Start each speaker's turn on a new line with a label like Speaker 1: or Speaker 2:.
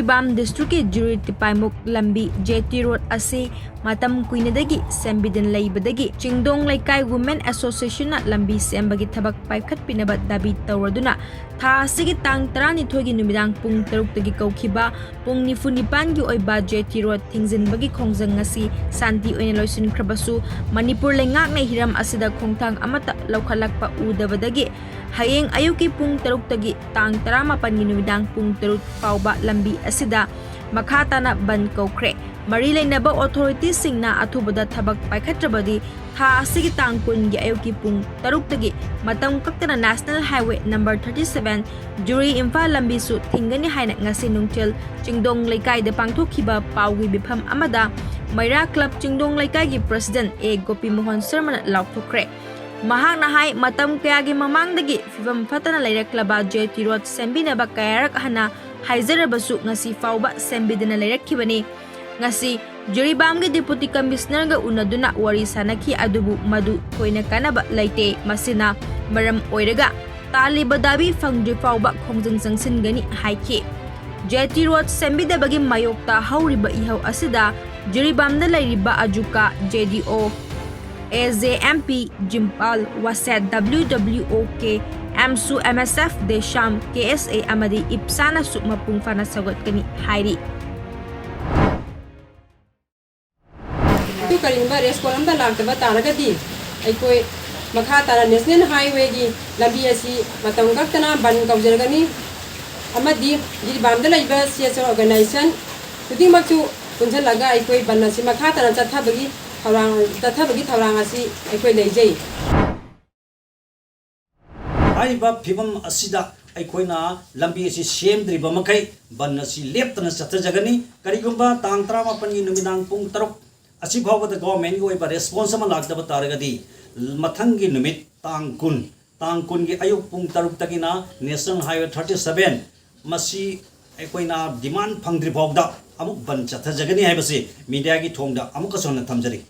Speaker 1: Jiribam district ki Juri Tipaimuk lambi JT Road ase matam kuinadagi sembidan laibadagi Chingdong Laikai Women Association na lambi sembagi thabak paikhat pinabat dabi tawraduna tha asigi tang 12 gi numidang pung 6 tagi kaukiba pung 9 gi oiba JT Road thingzinbagi khongjang ngasi santi oina loisin khrabasu Manipur lengak na hiram asida khongthang amata laukhalakpa udabadagi hayeng ayuki pung 6 tagi tang 18 gi numidang pung 3 fauba lambi asida makata na ban kaukre mari lainaba authorities singna athubada thabak paikhatrabadi tha asigi tang kun gi ayuki pung 6 tagi matam kaktana national highway number 37 Juri Imphal lambi su thingani haina ngasi nungthil Chingdong Laikai da pangthokhiba paugi bifam amada Maira Club Chingdong Laikai gi president A Gopi Mohan Sharma laukthokre mahak na hai matam kaya gi mamangdagi fibam fatana laireklaba JT Road sembinaba kayarak hana haizarabasu ngasi fauba sembidana lairekhibani ngasi Jiribam gi deputy commissioner ga unaduna wari sanaki adubu madu koina kanaba laite masina maram oiraga taliba dabi fangdri fauba khongjang jangsin gani haike JT Road sembidabagi mayokta hauriba ihau asida Jiribam da lairiba ajuka JDO AZMP Jimpal Waset WWOK MSU MSF Desham KSA amadi ipsana su mapung fana sagot kani hairi
Speaker 2: tu kalimba response amda lagtaba taragadi aikoi makha tara national highway gi lambi asi matam gaktana ban kaujirgani amadi Jiribamda laiba CSO organization tuding maktu punjalaga aikoi banasi makha tara chathabagi thawrang asi aikoi leijai
Speaker 3: Aiba Pibam Asida Aikoina Lambi Semdriba Makai Banasi Leptana Satajagani Karigumba Tantrama Pani Numinang Pung Tarok Asibhava the government go by responsible like the Bataragadi Matangi Numit Tangkun gi Ayuk Pung Taruk Tagina National Highway 37 Masi Aikoina demand Pangdri Bogda Amuk Ban Satajagani Habasi Media gi Tongda Amukasona Tamjari